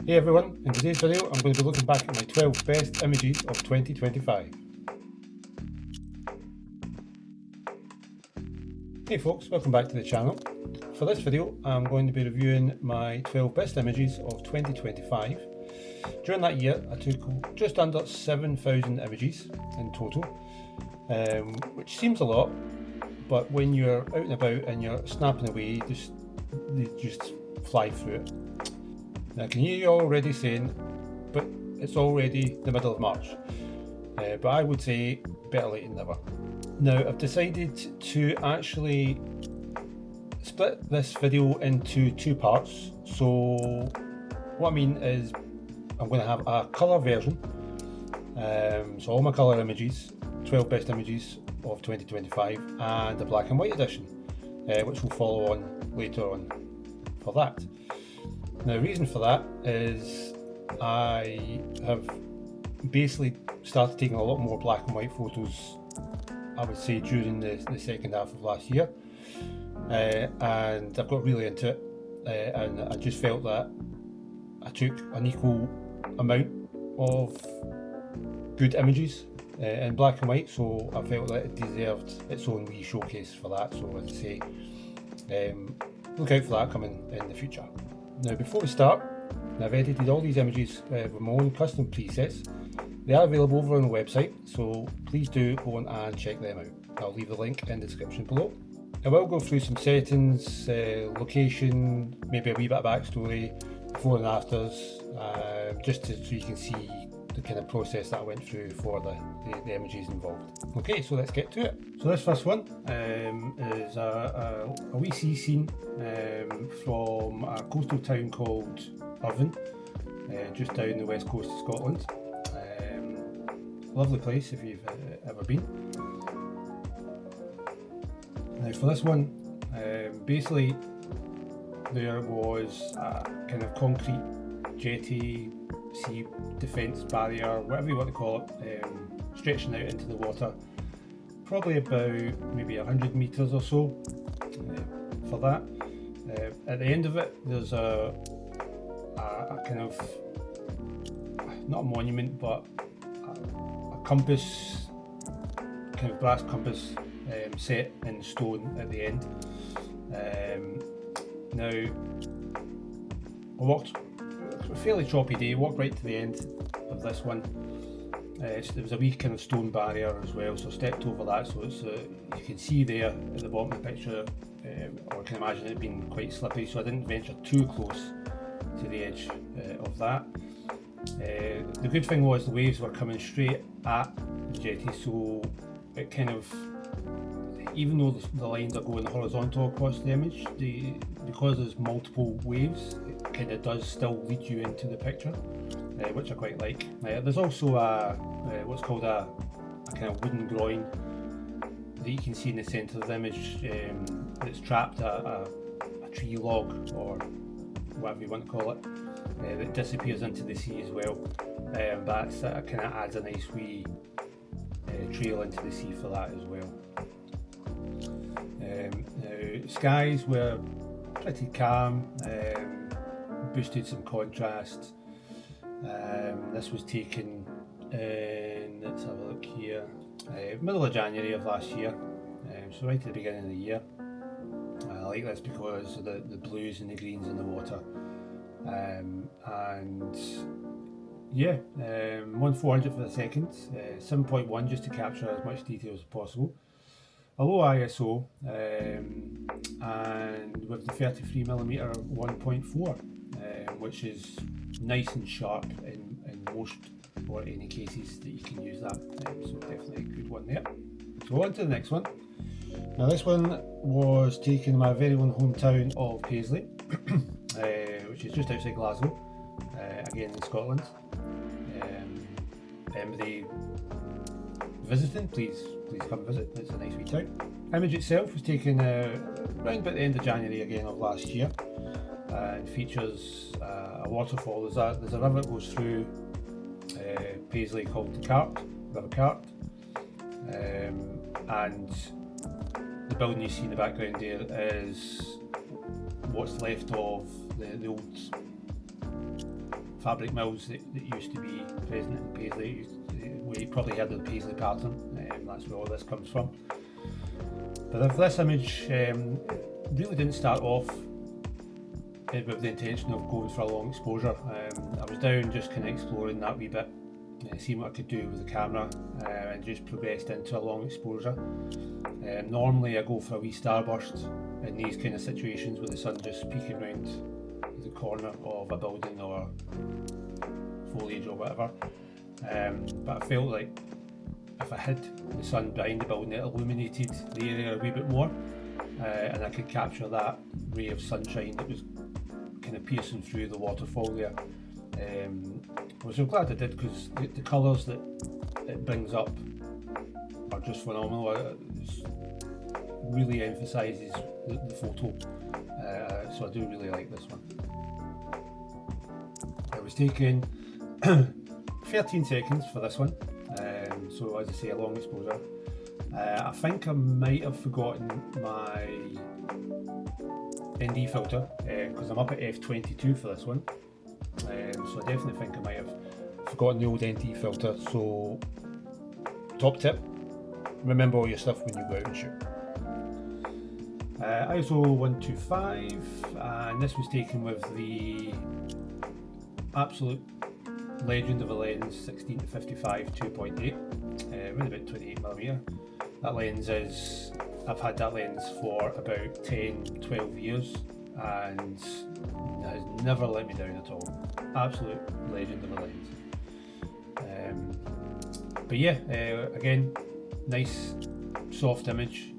Hey everyone, in today's video I'm going to be looking back at my 12 best images of 2025. Hey folks, welcome back to the channel. For this video I'm going to be reviewing my 12 best images of 2025. During that year I took just under 7,000 images in total, which seems a lot, but when you're out and about and you're snapping away, they just fly through it. Now I can hear you already saying, but it's already the middle of March. But I would say better late than never. Now I've decided to actually split this video into two parts. So what I mean is I'm going to have a colour version. So all my colour images, 12 best images of 2025, and a black and white edition, which will follow on later on for that. Now the reason for that is I have basically started taking a lot more black and white photos, I would say, during the second half of last year, and I've got really into it, and I just felt that I took an equal amount of good images in black and white, so I felt that it deserved its own wee showcase for that. So as I say, look out for that coming in the future. Now before we start, I've edited all these images with my own custom presets. They are available over on the website, so please do go on and check them out. I'll leave the link in the description below. I will go through some settings, location, maybe a wee bit of backstory, before and afters, just so you can see the kind of process that I went through for the images involved. Okay, so let's get to it. So this first one is a wee sea scene from a coastal town called Irvine, just down the west coast of Scotland. Lovely place if you've ever been. Now for this one, basically there was a kind of concrete jetty, sea defence barrier, whatever you want to call it, stretching out into the water, probably about maybe 100 metres or so for that. At the end of it there's a kind of, not a monument, but a compass, kind of brass compass set in stone at the end. Now I walked, it was a fairly choppy day, walked right to the end of this one. There was a wee kind of stone barrier as well, so I stepped over that, so it's you can see there at the bottom of the picture, or I can imagine it being quite slippery, so I didn't venture too close to the edge of that. The good thing was the waves were coming straight at the jetty, so it kind of, even though the lines are going horizontal across the image, because there's multiple waves, it kind of does still lead you into the picture, which I quite like. There's also what's called a kind of wooden groin that you can see in the centre of the image, that's trapped a tree log, or whatever you want to call it, that disappears into the sea as well. That kind of adds a nice wee trail into the sea for that as well. Now, skies were pretty calm, boosted some contrast. This was taken in, let's have a look here, middle of January of last year, so right at the beginning of the year. I like this because of the blues and the greens in the water, and yeah, 1/400 for the second, 7.1 just to capture as much detail as possible. A low ISO, and with the 33mm 1.4, which is nice and sharp in most or any cases that you can use that, so definitely a good one there. So on to the next one. Now this one was taken in my very own hometown of Paisley, which is just outside Glasgow, again in Scotland. Anybody visiting, please come visit, it's a nice wee town. Image itself was taken around about the end of January again of last year, and features a waterfall. There's a river that goes through Paisley called the River Cart, and the building you see in the background there is what's left of the old fabric mills that used to be present in Paisley. We probably heard of the Paisley pattern, that's where all this comes from. But this image really didn't start off with the intention of going for a long exposure. I was down just kind of exploring that wee bit, seeing what I could do with the camera, and just progressed into a long exposure. Normally I go for a wee starburst in these kind of situations with the sun just peeking around the corner of a building or foliage or whatever, but I felt like if I hid the sun behind the building, it illuminated the area a wee bit more, and I could capture that ray of sunshine that was kind of piercing through the waterfall there. Which I'm glad I did, because the colours that it brings up are just phenomenal. It really emphasises the photo, so I do really like this one. I was taking 13 seconds for this one, so as I say, a long exposure. I think I might have forgotten my ND filter, because I'm up at f22 for this one, so I definitely think I might have forgotten the old ND filter. So top tip, remember all your stuff when you go out and shoot. ISO 125, and this was taken with the absolute legend of a lens, 16 to 55 2.8, with about 28mm. That lens is, I've had that lens for about 10-12 years and has never let me down at all. Absolute legend of a lens. But yeah, again, nice soft image.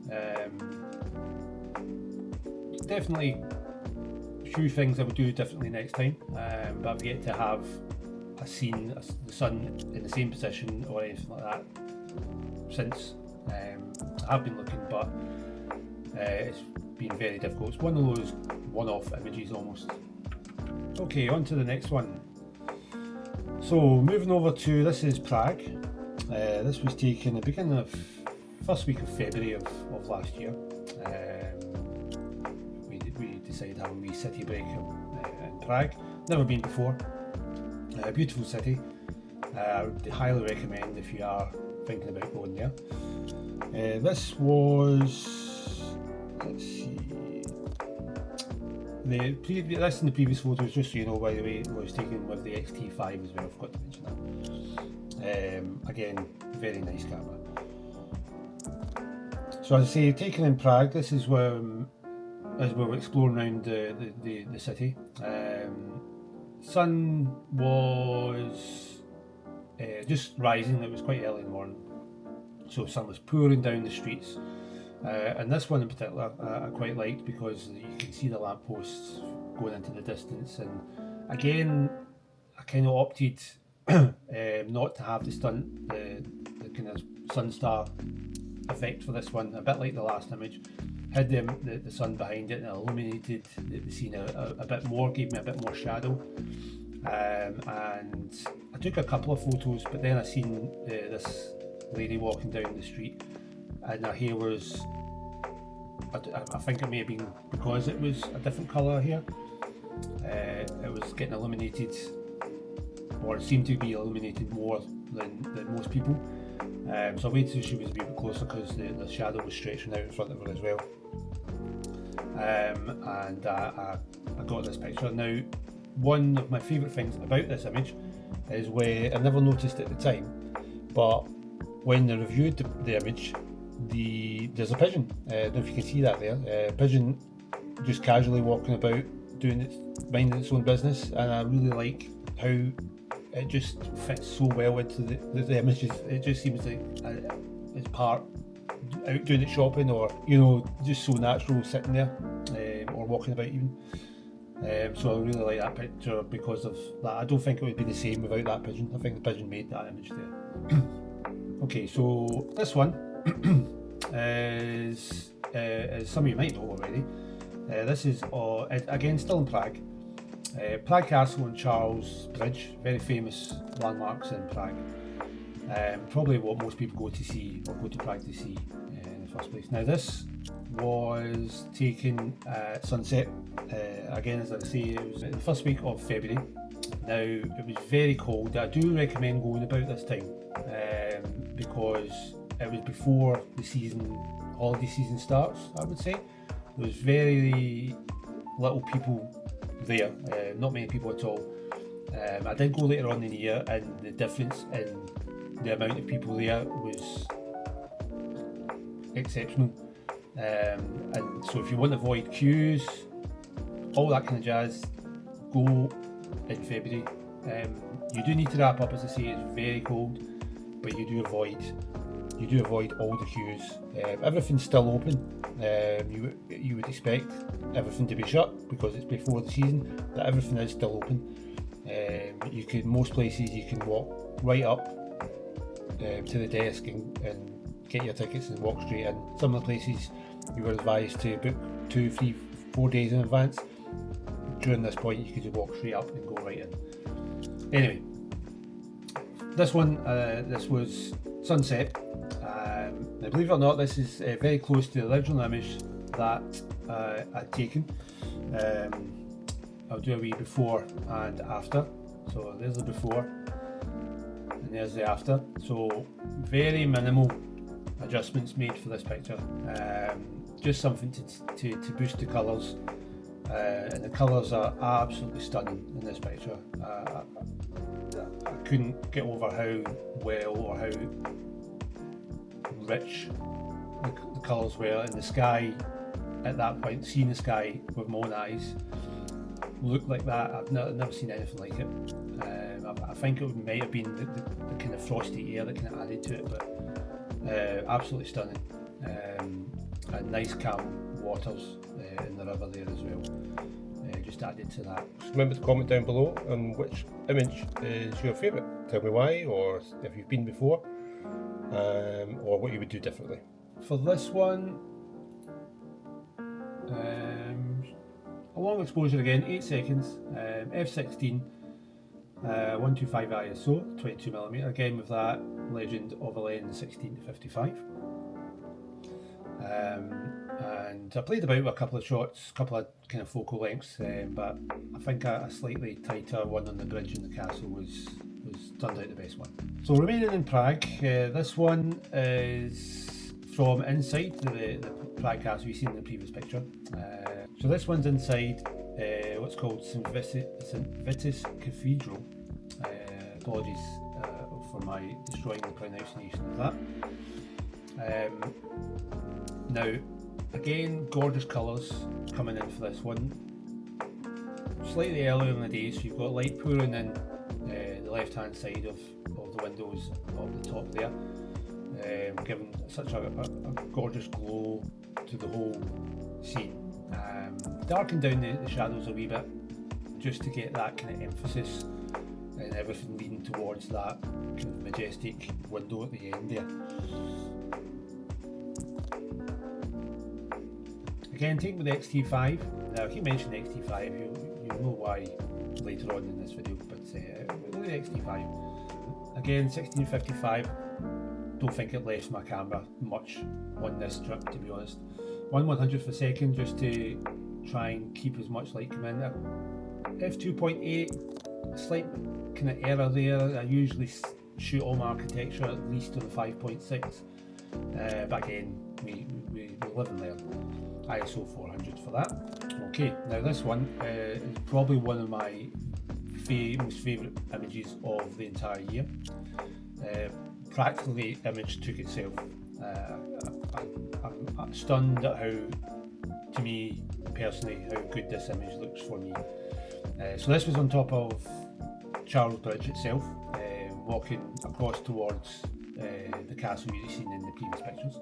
Definitely a few things I would do differently next time, but I've yet to have seen the sun in the same position or anything like that since. I have been looking, but it's been very difficult. It's one of those one-off images almost. Okay, on to the next one. So moving over to, this is Prague. This was taken the beginning of first week of February of last year. We decided to have a wee city break in Prague. Never been before. A beautiful city. I would highly recommend if you are thinking about going there. This was, let's see, this in the previous photos, just so you know, by the way, was taken with the X-T5 as well. I forgot to mention that. Again, very nice camera. So as I say, taken in Prague, this is where, as we were exploring around the city. Sun was just rising. It was quite early in the morning, so sun was pouring down the streets, and this one in particular I quite liked because you can see the lampposts going into the distance. And again, I kind of opted not to have the kind of sun star effect for this one, a bit like the last image. Had the sun behind it and it illuminated the scene a bit more, gave me a bit more shadow. And I took a couple of photos, but then I seen this lady walking down the street, and her hair was, I think it may have been because it was a different colour here, it was getting illuminated, or it seemed to be illuminated more than most people. So I waited till she was a bit closer because the shadow was stretching out in front of her as well. And I got this picture. Now, one of my favourite things about this image is where I never noticed at the time, but when they reviewed the image, there's a pigeon. I don't know if you can see that there. Pigeon just casually walking about, minding its own business, and I really like how it just fits so well into the images. It just seems like it's part out doing its shopping, or just so natural sitting there, or walking about even. So I really like that picture because of that. I don't think it would be the same without that pigeon. I think the pigeon made that image there. Okay, so this one is some of you might know already. This is again still in Prague. Prague Castle and Charles Bridge, very famous landmarks in Prague. Probably what most people go to see, or go to Prague to see, in the first place. Now this was taken at sunset, again as I say it was in the first week of February. Now it was very cold. I do recommend going about this time because it was before the holiday season starts, I would say. There was very little people there, not many people at all. I did go later on in the year, and the difference in the amount of people there was exceptional. And so if you want to avoid queues, all that kind of jazz, go in February. You do need to wrap up, as I say, it's very cold, but you do avoid all the queues. Everything's still open. You would expect everything to be shut because it's before the season, but everything is still open. Most places you can walk right up to the desk and get your tickets and walk straight in. Some of the places you were advised to book 2, 3, 4 days in advance. During this point you could just walk straight up and go right in. Anyway, this was sunset. Now believe it or not, this is very close to the original image that I'd taken. I'll do a wee before and after. So there's the before and there's the after. So very minimal adjustments made for this picture. Just something to boost the colours. And the colours are absolutely stunning in this picture. I couldn't get over how well or how rich the colours were in the sky at that point. Seeing the sky with my own eyes looked like that, I've never seen anything like it. I think it might have been the kind of frosty air that kind of added to it, but absolutely stunning. And nice calm waters in the river there as well, just added to that. Remember to comment down below on which image is your favourite. Tell me why, or if you've been before, or what you would do differently. For this one, a long exposure again, 8 seconds, f16, 125 ISO, 22mm, again with that legend of a lens 16 to 55. And I played about with a couple of shots, a couple of kind of focal lengths, but I think a slightly tighter one on the bridge in the castle was turned out the best one. So remaining in Prague, this one is from inside the Prague Castle you've seen in the previous picture. So this one's inside what's called St Vitus Cathedral. Apologies for my destroying the pronunciation of that. Now, again, gorgeous colours coming in for this one. Slightly earlier in the day, so you've got light pouring in the left-hand side of the windows of the top there, giving such a gorgeous glow to the whole scene. Darken down the shadows a wee bit, just to get that kind of emphasis and everything leading towards that kind of majestic window at the end there. Again, taken with the X-T5. Now, if you mention the X-T5, you'll know why later on in this video, but look at the X-T5. Again, 1655. Don't think it left my camera much on this trip, to be honest. 1/100th of a second, just to try and keep as much light coming in there. f2.8, slight kind of error there. I usually shoot all my architecture at least on the 5.6. But again, we live and learn. ISO 400 for that. Okay, now this one is probably one of my most favourite images of the entire year. Practically the image took itself. I'm stunned at how, to me personally, how good this image looks for me. So this was on top of Charles Bridge itself, walking across towards the castle you've seen in the previous pictures.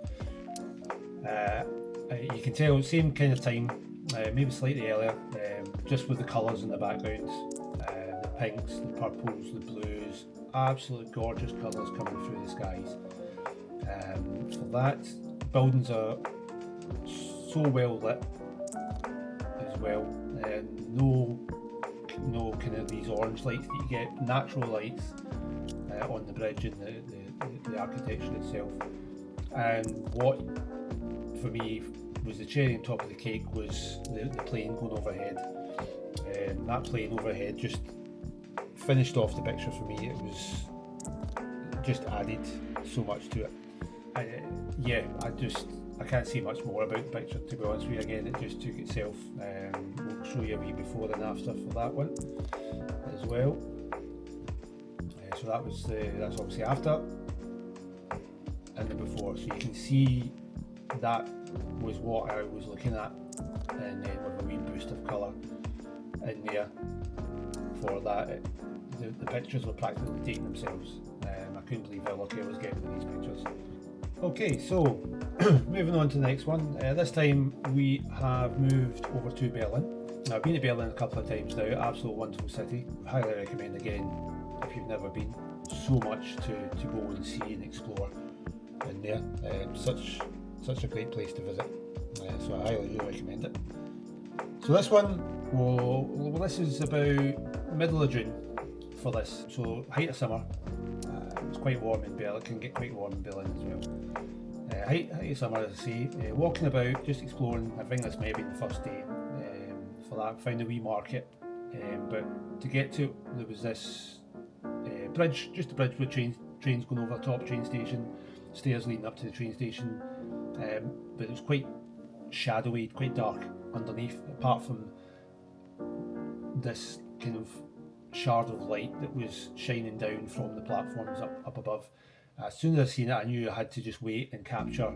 You can tell, same kind of time, maybe slightly earlier, just with the colours in the background, the pinks, the purples, the blues, absolute gorgeous colours coming through the skies. For that, buildings are so well lit as well, no kind of these orange lights that you get, natural lights on the bridge and the architecture itself. And what for me was the cherry on top of the cake was the plane going overhead. That plane overhead just finished off the picture for me. It was just added so much to it. I can't say much more about the picture, to be honest with you. Again, it just took itself. We'll show you a wee before and after for that one as well. So that's obviously after and the before. So you can see that was what I was looking at, and then with a wee boost of colour in there for that. The pictures were practically taking themselves. I couldn't believe how lucky I was getting with these pictures. Okay, so moving on to the next one. This time we have moved over to Berlin. Now, I've been to Berlin a couple of times now. Absolute wonderful city. Highly recommend again if you've never been. So much to go and see and explore in there. Such a great place to visit. So I highly recommend it. So this one, this is about middle of June for this. So height of summer. It's quite warm in Berlin. It can get quite warm in Berlin as well. Height of summer, as I say. Walking about, just exploring. I think this may be the first day for that. Found a wee market, but to get to it, there was this bridge, just a bridge with trains going over the top train station, stairs leading up to the train station, but it was quite shadowy, quite dark underneath, apart from this kind of shard of light that was shining down from the platforms up above. As soon as I seen it, I knew I had to just wait and capture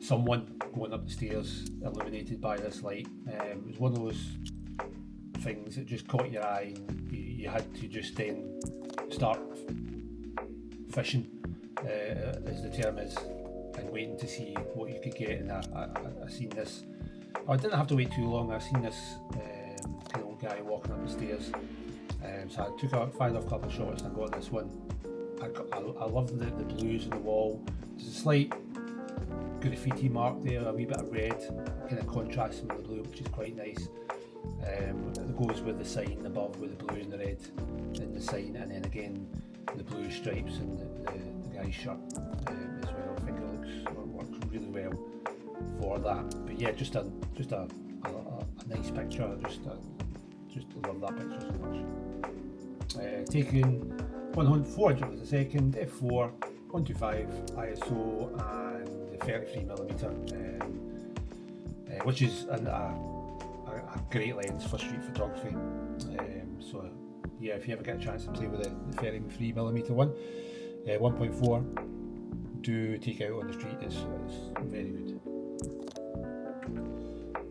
someone going up the stairs illuminated by this light. It was one of those things that just caught your eye, and you had to just then start fishing, as the term is, and waiting to see what you could get. And I seen this. I didn't have to wait too long. I seen this kind of old guy walking up the stairs. So I fired off a couple of shots and I got this one. I love the blues on the wall. There's a slight graffiti mark there, a wee bit of red, kind of contrasting with the blue, which is quite nice. It goes with the sign above with the blue and the red in the sign, and then again the blue stripes in the guy's shirt as well. I think it works really well for that. But yeah, just a nice picture. Just love that picture so much. Taken 400 as a second, f4, 125 ISO, and the 33mm, which is a great lens for street photography. So yeah, if you ever get a chance to play with the 33mm one, 1.4, do take out on the street. It's very good.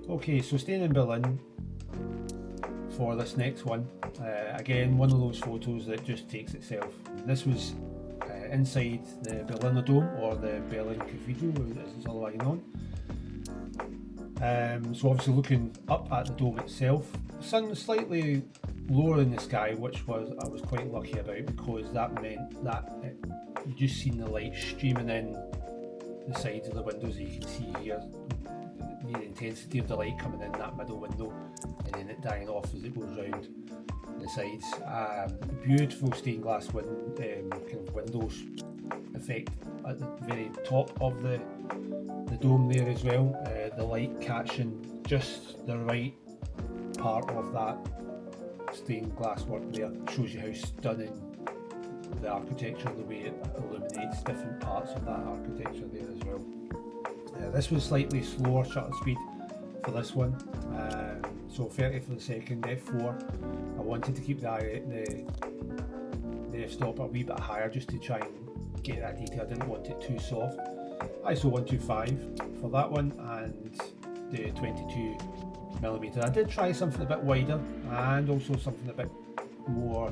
Okay, so staying in Berlin for this next one, again one of those photos that just takes itself. This was inside the Berliner Dome, or the Berlin Cathedral as it's otherwise known. So obviously looking up at the dome itself, sun was slightly lower in the sky, which I was quite lucky about, because that meant that you just seen the light streaming in the sides of the windows that you can see here. The intensity of the light coming in that middle window, and then it dying off as it goes round the sides. Beautiful stained glass kind of windows effect at the very top of the dome there as well. The light catching just the right part of that stained glass work there shows you how stunning the architecture, the way it illuminates different parts of that architecture there as well. This was slightly slower shutter speed for this one, so 30 for the second, f4. I wanted to keep the f-stop a wee bit higher just to try and get that detail. I didn't want it too soft. ISO 125 for that one, and the 22mm. I did try something a bit wider and also something a bit more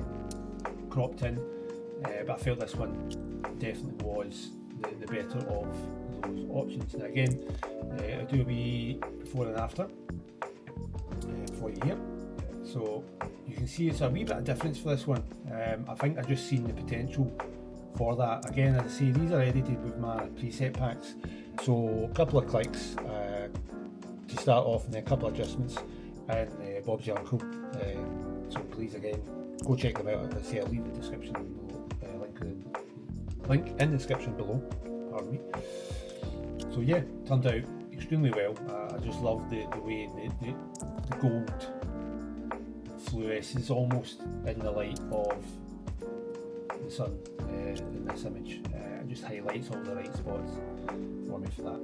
cropped in, but I felt this one definitely was the better of those options. Now again, I'll do a wee before and after for you here. So you can see it's a wee bit of difference for this one. I think I've just seen the potential for that. Again, as I say, these are edited with my preset packs, so a couple of clicks to start off, and then a couple of adjustments, and Bob's your uncle. So please again go check them out. As I say, I'll leave the description below, link in the description below, pardon me. So yeah, turned out extremely well. I just love the way the gold fluoresces almost in the light of the sun in this image. It just highlights all the right spots for me for that.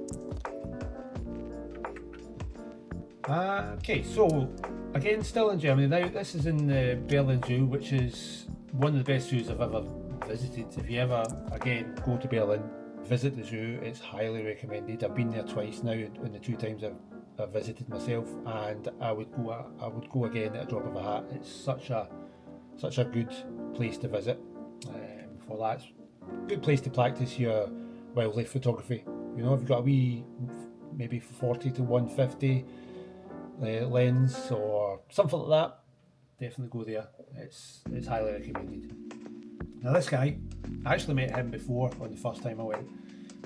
Okay, so again, still in Germany now. This is in the Berlin Zoo, which is one of the best zoos I've ever visited. If you ever, again, go to Berlin, visit the zoo, it's highly recommended. I've been there twice now, and the 2 times I've visited myself, and I would go again at a drop of a hat. It's such a good place to visit. For that, it's a good place to practice your wildlife photography. You know, if you've got a wee, maybe 40 to 150 lens or something like that, definitely go there. It's highly recommended. Now this guy, I actually met him before on the first time I went,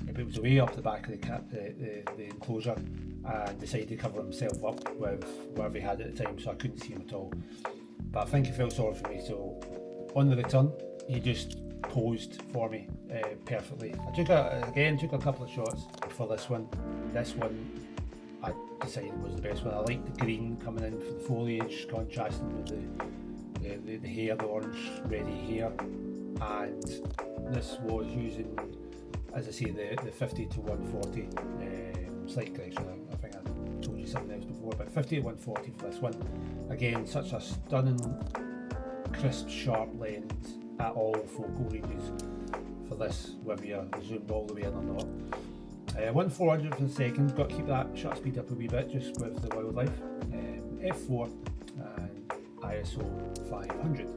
but it was away up the back of the enclosure, and decided to cover himself up with whatever he had at the time, so I couldn't see him at all. But I think he felt sorry for me, so on the return he just posed for me perfectly. I took a couple of shots for this one. This one I decided was the best one. I liked the green coming in for the foliage, contrasting with the hair, the orange ready hair, and this was using, as I say, the 50 to 140 slight correction. I think I told you something else before, but 50 to 140 for this one. Again, such a stunning, crisp, sharp lens at all focal ranges for this, whether you're zoomed all the way in or not. 1/400th of a second, got to keep that shutter speed up a wee bit just with the wildlife. F4 and ISO 500,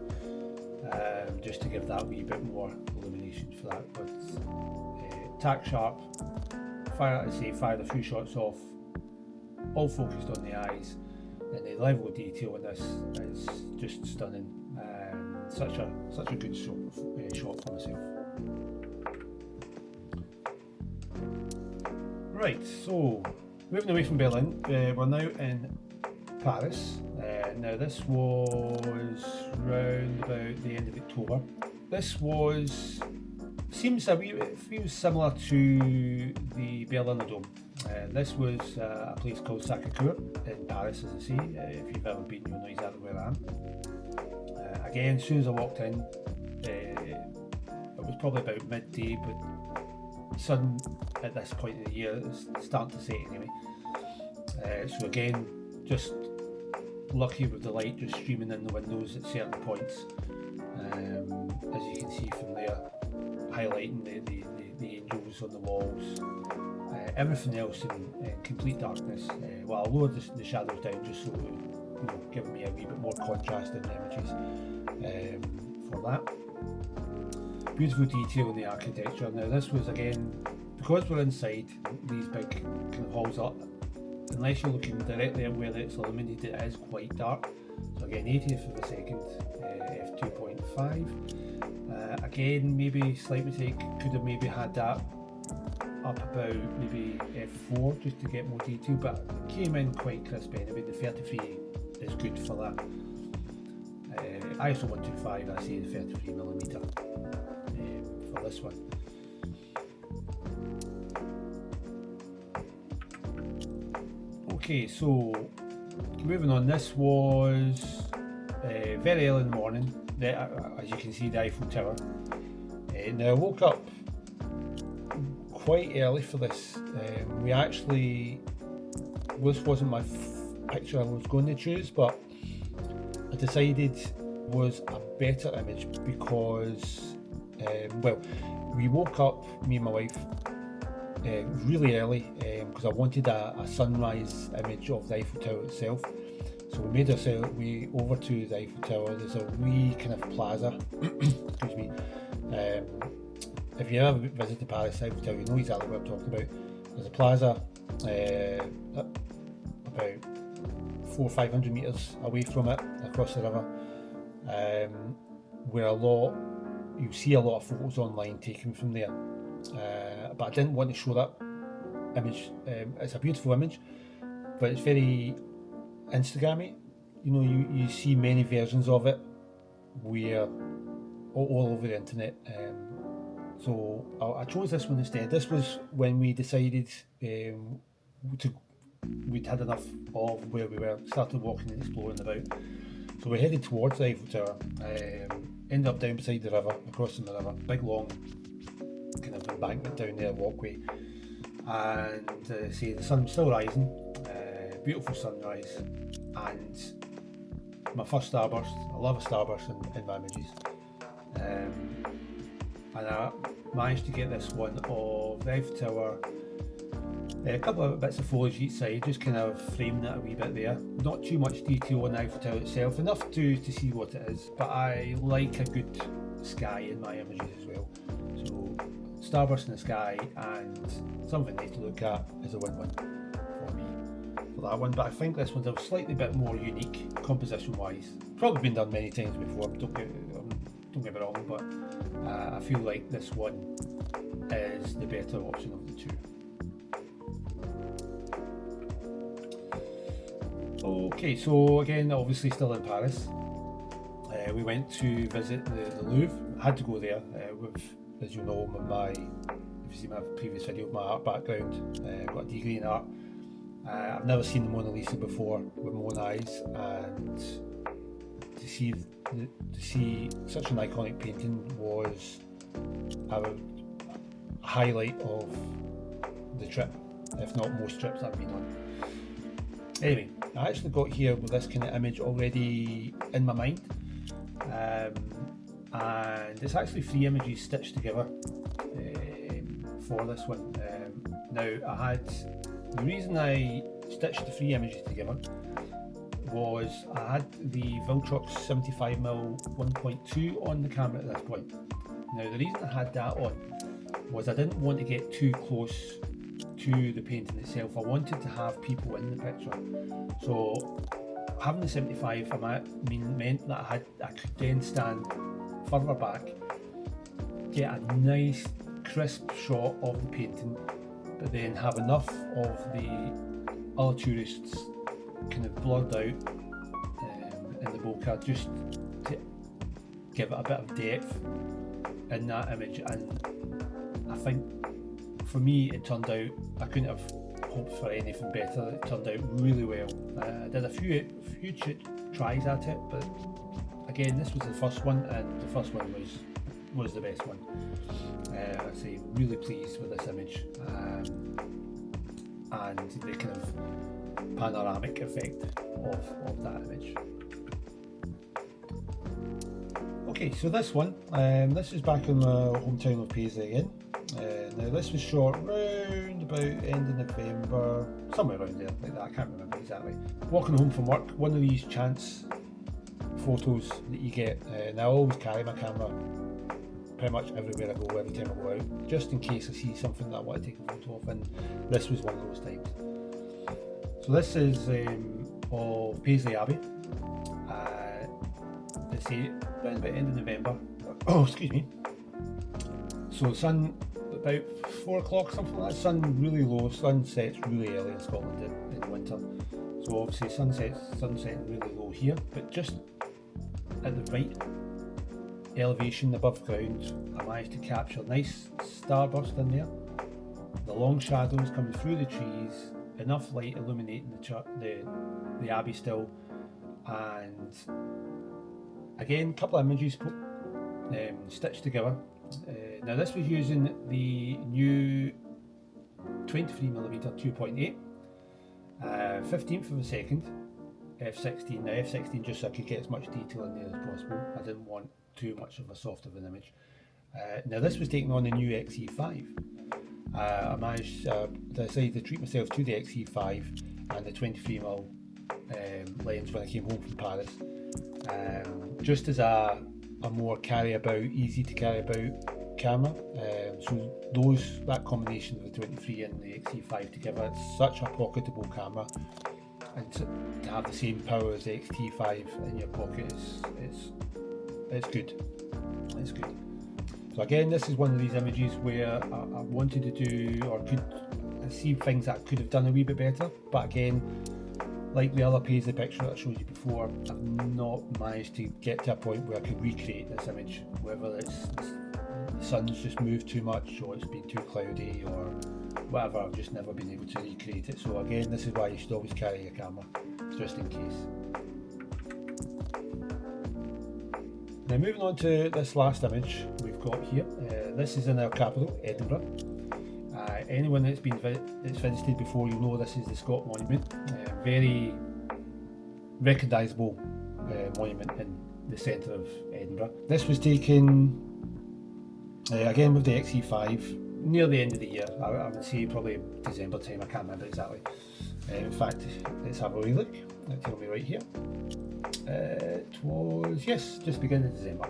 just to give that wee bit more illumination for that. But tack sharp, fire a few shots off, all focused on the eyes, and the level of detail in this is just stunning. Such a good shot for myself. Right, so moving away from Berlin, we're now in Paris. Now this was round about the end of October. This feels similar to the Berlin Dome. This was a place called Sacre in Paris, as I say. If you've ever been, you'll know exactly where I am. Again, as soon as I walked in, it was probably about midday, but sun at this point of the year is starting to set anyway. So again, just lucky with the light just streaming in the windows at certain points, as you can see from there, highlighting the angels on the walls. Everything else in complete darkness. Well, I'll lower the shadows down just so giving me a wee bit more contrast in the images for that. Beautiful detail in the architecture. Now this was, again, because we're inside these big kind of halls up, unless you're looking directly at where it's illuminated, it is quite dark. So again, 80th of a second, f2.5. Again, maybe slight mistake, could have maybe had that up about maybe f4 just to get more detail, but it came in quite crisp anyway. The 33 is good for that. ISO 125, I say the 33mm for this one. Okay, so moving on, this was very early in the morning. As you can see, the Eiffel Tower. Now I woke up quite early for this. This wasn't my picture I was going to choose, but I decided was a better image because, we woke up, me and my wife, really early because I wanted a sunrise image of the Eiffel Tower itself. So we made ourselves way over to the Eiffel Tower. There's a wee kind of plaza, excuse me. If you ever visited Paris, Eiffel Tower, you know exactly what I'm talking about. There's a plaza about 400 or 500 metres away from it, across the river, where you'll see a lot of photos online taken from there. But I didn't want to show that image. It's a beautiful image, but it's very Instagrammy. You know, you see many versions of it where all over the internet, So I chose this one instead. This was when we decided we'd had enough of where we were, started walking and exploring about. So we headed towards the Eiffel Tower, ended up down beside the river, across the river, big long kind of embankment down there, walkway, and see the sun still rising, beautiful sunrise, and my first starburst. I love a starburst in my images, and I managed to get this one of the Eiffel Tower, a couple of bits of foliage each side, just kind of framing it a wee bit there. Not too much detail on the Eiffel Tower itself, enough to see what it is, but I like a good sky in my images as well. So starburst in the sky and something nice to look at is a win-win for me for that one. But I think this one's a slightly bit more unique composition-wise. Probably been done many times before, don't get me wrong, but I feel like this one is the better option of the two. Okay, so again, obviously still in Paris. We went to visit the Louvre. I had to go there with, as you know, if you see my previous video, my art background. I've got a degree in art. I've never seen the Mona Lisa before with my own eyes, and to see such an iconic painting was a highlight of the trip, if not most trips I've been on. Anyway, I actually got here with this kind of image already in my mind, and it's actually 3 images stitched together for this one. Now, the reason I stitched the 3 images together was I had the Viltrox 75mm 1.2 on the camera at this point. Now, the reason I had that on was I didn't want to get too close to the painting itself. I wanted to have people in the picture. So having the 75 meant that I could then stand further back, get a nice crisp shot of the painting, but then have enough of the other tourists kind of blurred out in the bokeh, just to give it a bit of depth in that image. And I think for me it turned out, I couldn't have hoped for anything better. It turned out really well. I did a few tries at it, but again, this was the first one, and the first one was the best one. I'd say really pleased with this image, and the kind of panoramic effect of that image. Okay, so this one, this is back in my hometown of Paisley again. Now this was shot round about end of November, somewhere around there, like that, I can't remember exactly. Walking home from work, one of these chance photos that you get, and I always carry my camera pretty much everywhere I go, every time I go out, just in case I see something that I want to take a photo of, and this was one of those times. So this is of Paisley Abbey. Let's see, around about end of November. Oh, excuse me. So the sun, about 4 o'clock, something like that. Sun really low, sun sets really early in Scotland in winter. So obviously sun setting really low here, but just at the right elevation above ground, I managed to capture a nice starburst in there. The long shadows coming through the trees, enough light illuminating the abbey still, and again, a couple of images stitched together. Now this was using the new 23mm 2.8, 15th of a second, f16. Now f16 just so I could get as much detail in there as possible. I didn't want too much of a soft of an image. Now this was taken on the new XE5. I managed to decide to treat myself to the XE5 and the 23mm lens when I came home from Paris, just as a more easy to carry about camera. So that combination of the 23 and the XE5 together, it's such a pocketable camera, and to have the same power as the XT5 in your pocket it's good. It's good. So again, this is one of these images where I wanted to do, or could see things that I could have done a wee bit better, but again, like the other Paisley picture that I showed you before, I've not managed to get to a point where I could recreate this image, whether it's the sun's just moved too much, or it's been too cloudy, or whatever. I've just never been able to recreate it. So again, this is why you should always carry your camera, just in case. Now moving on to this last image we've got here. This is in our capital, Edinburgh. Anyone that's visited before, you know this is the Scott Monument. Very recognisable monument in the centre of Edinburgh. This was taken again with the XE5 near the end of the year. I would say probably December time, I can't remember exactly. In fact, let's have a wee look. It'll tell me right here. It was, yes, just beginning of December.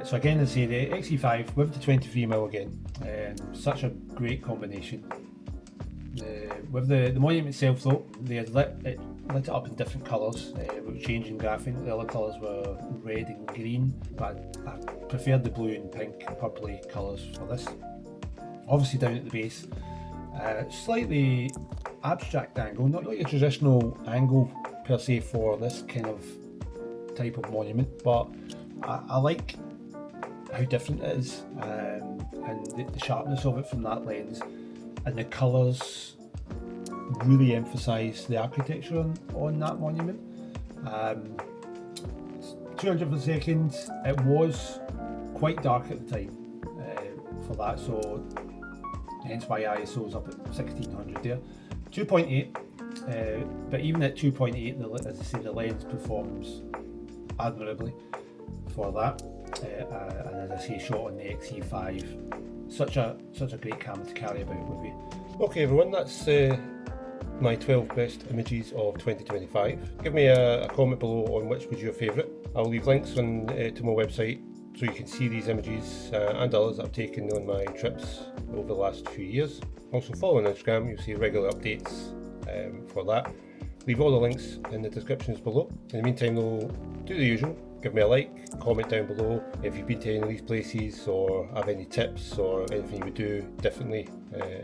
So again, as I say, the XE5 with the 23mm again, such a great combination. With the monument itself though, they had lit it up in different colours, with changing graphing. The other colours were red and green, but I preferred the blue and pink and purpley colours for this. Obviously down at the base, slightly abstract angle, not your traditional angle per se for this kind of type of monument, but I like how different it is, and the sharpness of it from that lens, and the colours really emphasise the architecture on that monument. 200 per second, it was quite dark at the time for that, so hence why ISO is up at 1600 there. 2.8, but even at 2.8, as I say, the lens performs admirably for that, and as I say, shot on the XE5, such a great camera to carry about with you. Okay everyone, that's my 12 best images of 2025. Give me a comment below on which was your favourite. I'll leave links on to my website so you can see these images and others that I've taken on my trips over the last few years. Also follow on Instagram, you'll see regular updates for that. Leave all the links in the descriptions below. In the meantime though, do the usual. Give me a like, comment down below if you've been to any of these places or have any tips or anything you would do differently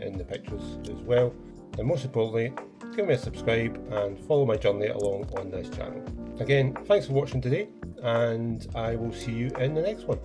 in the pictures as well. And most importantly, give me a subscribe and follow my journey along on this channel. Again, thanks for watching today, and I will see you in the next one.